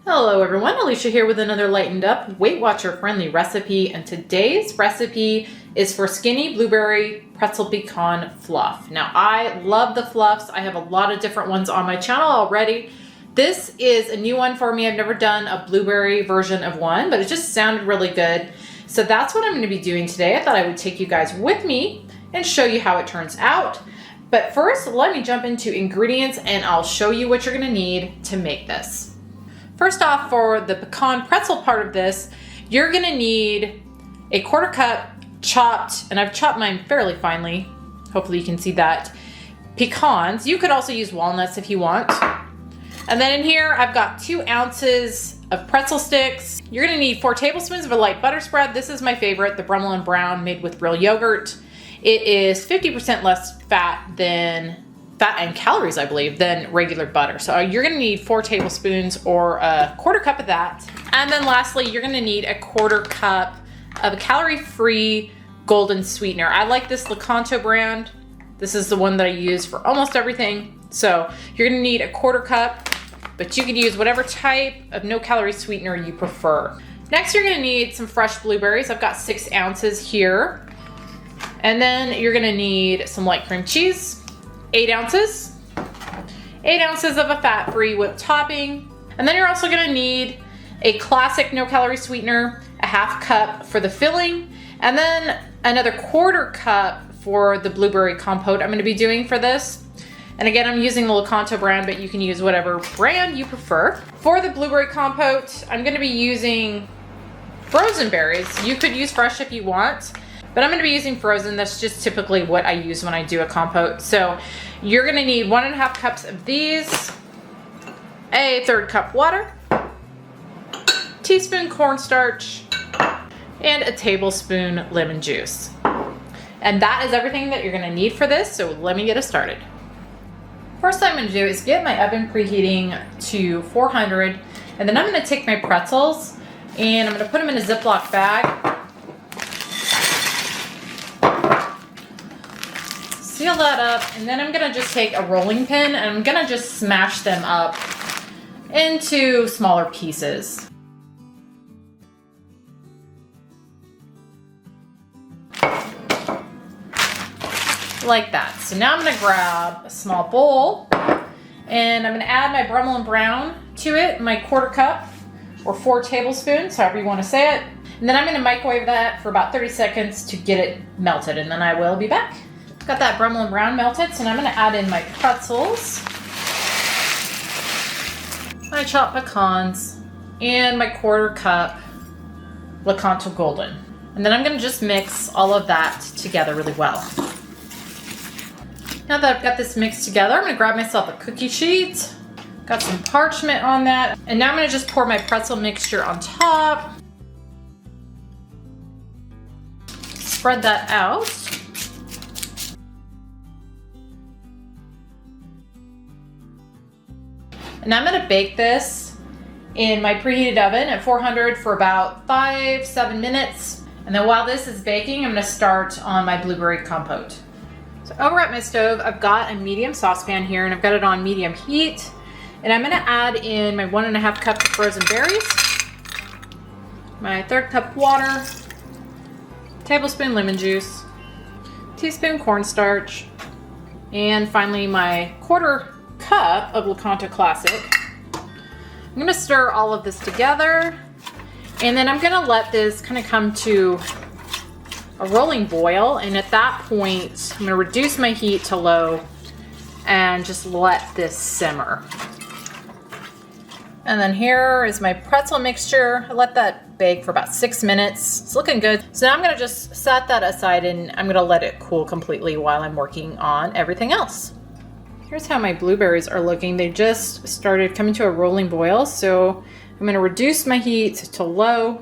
Hello everyone, Alicia here with another lightened up Weight Watcher friendly recipe, and today's recipe is for skinny blueberry pretzel pecan fluff. Now I love the fluffs. I have a lot of different ones on my channel already. This is a new one for me. I've never done a blueberry version of one, but it just sounded really good. So that's what I'm going to be doing today. I thought I would take you guys with me and show you how it turns out. But first, let me jump into ingredients and I'll show you what you're going to need to make this. First off, for the pecan pretzel part of this, you're gonna need a 1/4 cup chopped, and I've chopped mine fairly finely, hopefully you can see that, pecans. You could also use walnuts if you want. And then in here, I've got 2 ounces of pretzel sticks. You're gonna need 4 tablespoons of a light butter spread. This is my favorite, the Brummel and Brown, made with real yogurt. It is 50% less fat and calories, I believe, than regular butter. So you're gonna need 4 tablespoons or a 1/4 cup of that. And then lastly, you're gonna need a 1/4 cup of a calorie-free golden sweetener. I like this Lakanto brand. This is the one that I use for almost everything. So you're gonna need a 1/4 cup, but you can use whatever type of no-calorie sweetener you prefer. Next, you're gonna need some fresh blueberries. I've got 6 ounces here. And then you're gonna need some light cream cheese, 8 ounces. 8 ounces of a fat-free whipped topping. And then you're also gonna need a classic no-calorie sweetener, a 1/2 cup for the filling, and then another 1/4 cup for the blueberry compote I'm gonna be doing for this. And again, I'm using the Lakanto brand, but you can use whatever brand you prefer. For the blueberry compote, I'm gonna be using frozen berries. You could use fresh if you want, but I'm gonna be using frozen. That's just typically what I use when I do a compote. So you're gonna need 1.5 cups of these, a 1/3 cup water, teaspoon cornstarch, and a tablespoon lemon juice. And that is everything that you're gonna need for this, so let me get us started. First thing I'm gonna do is get my oven preheating to 400, and then I'm gonna take my pretzels and I'm gonna put them in a Ziploc bag. Seal that up, and then I'm gonna just take a rolling pin and I'm gonna just smash them up into smaller pieces. Like that. So now I'm gonna grab a small bowl and I'm gonna add my Brummel and Brown to it, my 1/4 cup or 4 tablespoons, however you wanna say it. And then I'm gonna microwave that for about 30 seconds to get it melted, and then I will be back. Got that Brummel and Brown melted, so now I'm gonna add in my pretzels, my chopped pecans, and my 1/4 cup Lakanto Golden. And then I'm gonna just mix all of that together really well. Now that I've got this mixed together, I'm gonna grab myself a cookie sheet, got some parchment on that, and now I'm gonna just pour my pretzel mixture on top. Spread that out. And I'm gonna bake this in my preheated oven at 400 for about 5-7 minutes. And then while this is baking, I'm gonna start on my blueberry compote. So over at my stove, I've got a medium saucepan here and I've got it on medium heat. And I'm gonna add in my 1.5 cups of frozen berries, my 1/3 cup water, tablespoon lemon juice, teaspoon cornstarch, and finally my 1/4 cup of Lakanto Classic. I'm gonna stir all of this together, and then I'm gonna let this kind of come to a rolling boil, and at that point I'm gonna reduce my heat to low and just let this simmer. And then here is my pretzel mixture. I let that bake for about 6 minutes. It's looking good. So now I'm gonna just set that aside and I'm gonna let it cool completely while I'm working on everything else. Here's how my blueberries are looking. They just started coming to a rolling boil, so I'm gonna reduce my heat to low,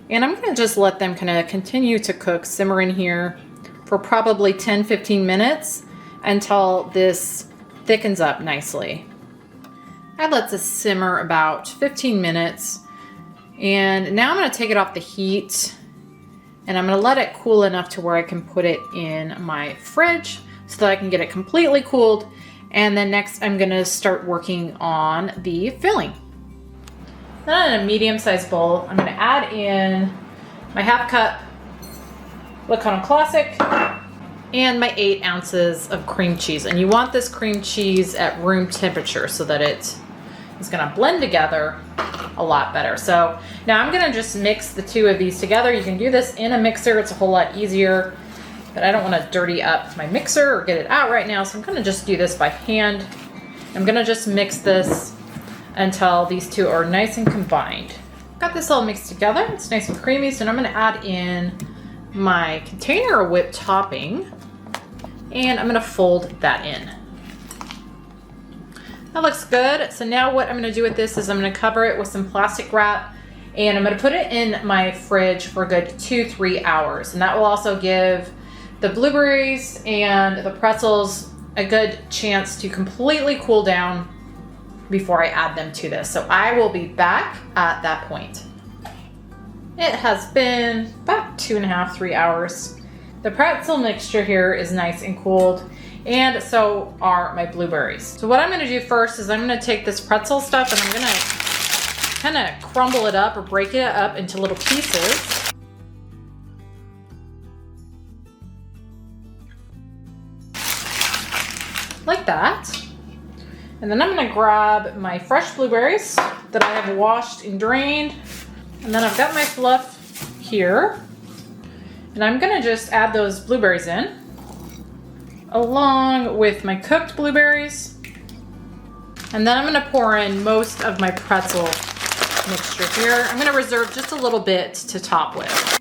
and I'm gonna just let them kind of continue to cook, simmer in here for probably 10-15 minutes until this thickens up nicely. I let this simmer about 15 minutes, and now I'm gonna take it off the heat, and I'm gonna let it cool enough to where I can put it in my fridge so that I can get it completely cooled. And then next I'm gonna start working on the filling. Then in a medium-sized bowl, I'm going to add in my half cup Lakanto Classic and my 8 ounces of cream cheese. And you want this cream cheese at room temperature so that it is going to blend together a lot better. So now I'm going to just mix the two of these together. You can do this in a mixer. It's a whole lot easier, but I don't want to dirty up my mixer or get it out right now. So I'm going to just do this by hand. I'm going to just mix this until these two are nice and combined. Got this all mixed together. It's nice and creamy. So now I'm going to add in my container of whipped topping, and I'm going to fold that in. That looks good. So now what I'm going to do with this is I'm going to cover it with some plastic wrap, and I'm going to put it in my fridge for a good 2-3 hours. And that will also give the blueberries and the pretzels a good chance to completely cool down before I add them to this. So I will be back at that point. It has been about 2.5-3 hours. The pretzel mixture here is nice and cooled, and so are my blueberries. So what I'm gonna do first is I'm gonna take this pretzel stuff and I'm gonna kind of crumble it up or break it up into little pieces. Like that. And then I'm gonna grab my fresh blueberries that I have washed and drained. And then I've got my fluff here. And I'm gonna just add those blueberries in, along with my cooked blueberries. And then I'm gonna pour in most of my pretzel mixture here. I'm gonna reserve just a little bit to top with.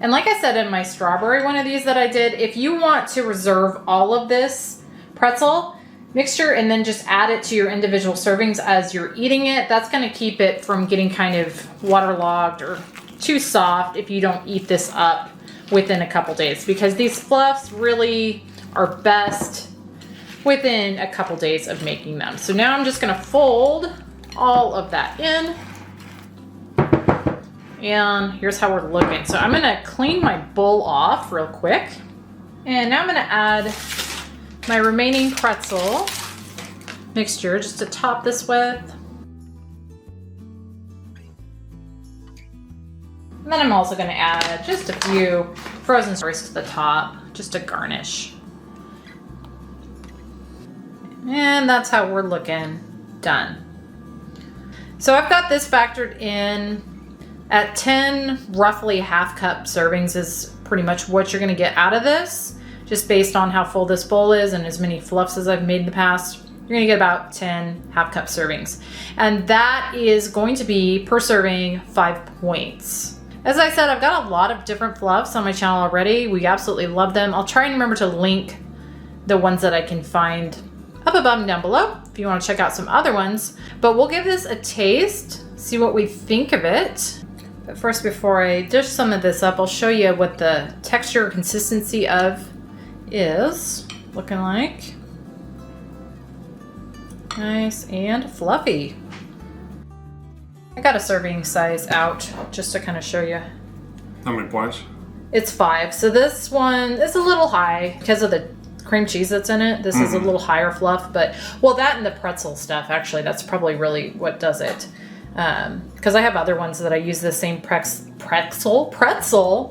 And like I said in my strawberry one of these that I did, if you want to reserve all of this pretzel mixture and then just add it to your individual servings as you're eating it, that's going to keep it from getting kind of waterlogged or too soft if you don't eat this up within a couple days, because these fluffs really are best within a couple days of making them. So now I'm just going to fold all of that in, and here's how we're looking. So I'm going to clean my bowl off real quick, and now I'm going to add my remaining pretzel mixture just to top this with. And then I'm also going to add just a few frozen strawberries to the top, just to garnish. And that's how we're looking done. So I've got this factored in at 10, roughly half cup servings is pretty much what you're going to get out of this. Just based on how full this bowl is and as many fluffs as I've made in the past, you're gonna get about 10 half cup servings. And that is going to be per serving 5 points. As I said, I've got a lot of different fluffs on my channel already. We absolutely love them. I'll try and remember to link the ones that I can find up above and down below if you wanna check out some other ones. But we'll give this a taste, see what we think of it. But first, before I dish some of this up, I'll show you what the texture or consistency of is looking like. Nice and fluffy. I got a serving size out just to kind of show you. How many points? It's 5. So this one is a little high because of the cream cheese that's in it. This is a little higher fluff, but well, that and the pretzel stuff, actually, that's probably really what does it. Because I have other ones that I use the same pretzel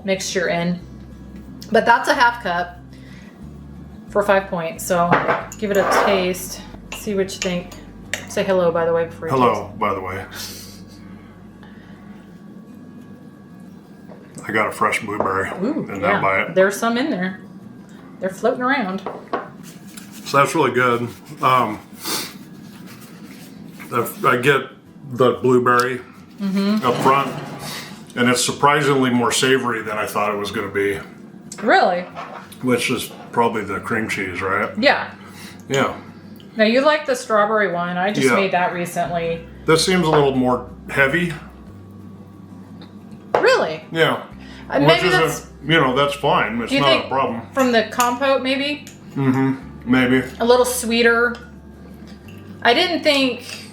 mixture in, but that's a half cup for 5 points. So give it a taste, see what you think. Say hello, by the way, before you Hello, by the way. I got a fresh blueberry in that bite. There's some in there. They're floating around. So that's really good. I get the blueberry up front, and it's surprisingly more savory than I thought it was going to be. Really? Which is probably the cream cheese, right? Yeah. Yeah. Now you like the strawberry one. I just made that recently. This seems a little more heavy. Really? Yeah. Maybe that's, that's fine. It's not a problem. From the compote, maybe? Maybe. A little sweeter. I didn't think,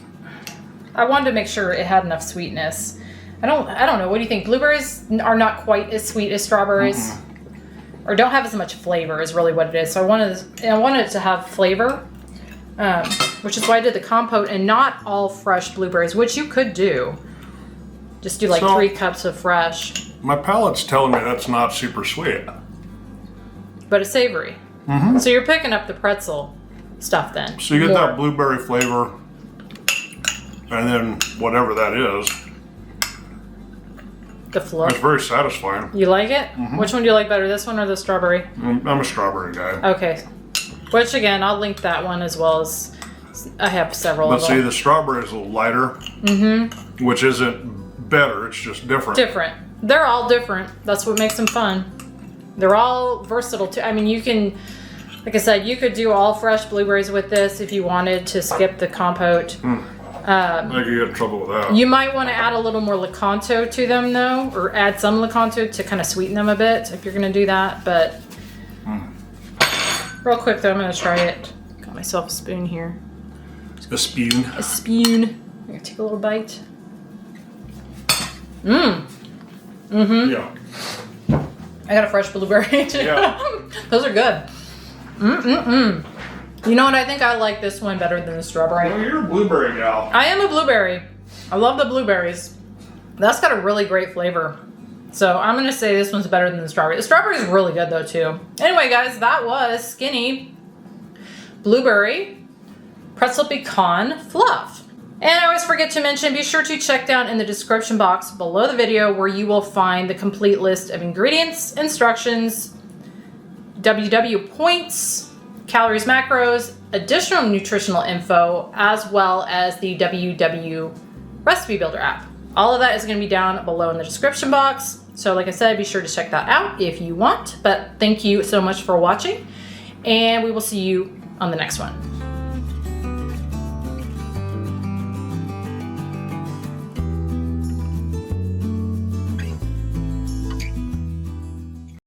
I wanted to make sure it had enough sweetness. I don't know. What do you think? Blueberries are not quite as sweet as strawberries. Or don't have as much flavor is really what it is. So I wanted it to have flavor. which is why I did the compote and not all fresh blueberries, which you could do. Just do like 3 cups of fresh. My palate's telling me that's not super sweet. But it's savory. Mm-hmm. So you're picking up the pretzel stuff then. So you get that blueberry flavor, and then whatever that is. The fluff. It's very satisfying. You like it? Mm-hmm. Which one do you like better, this one or the strawberry? I'm a strawberry guy. Okay. Which again, I'll link that one as well as I have several of them. But see, the strawberry is a little lighter, mm-hmm. which isn't better, it's just different. Different. They're all different. That's what makes them fun. They're all versatile too. I mean, you can, like I said, you could do all fresh blueberries with this if you wanted to skip the compote. I could get in trouble with that. You might want to add a little more Lakanto to them though, or add some Lakanto to kind of sweeten them a bit if you're going to do that. But real quick though, I'm going to try it. Got myself a spoon here. A spoon? A spoon. I'm going to take a little bite. Mm-hmm. Yeah. I got a fresh blueberry too. Yeah. Those are good. You know what? I think I like this one better than the strawberry. Well, you're a blueberry gal. I am a blueberry. I love the blueberries. That's got a really great flavor. So I'm going to say this one's better than the strawberry. The strawberry is really good though too. Anyway, guys, that was Skinny Blueberry Pretzel Pecan Fluff. And I always forget to mention, be sure to check down in the description box below the video where you will find the complete list of ingredients, instructions, WW points, calories, macros, additional nutritional info, as well as the WW Recipe Builder app. All of that is going to be down below in the description box. So like I said, be sure to check that out if you want. But thank you so much for watching, and we will see you on the next one.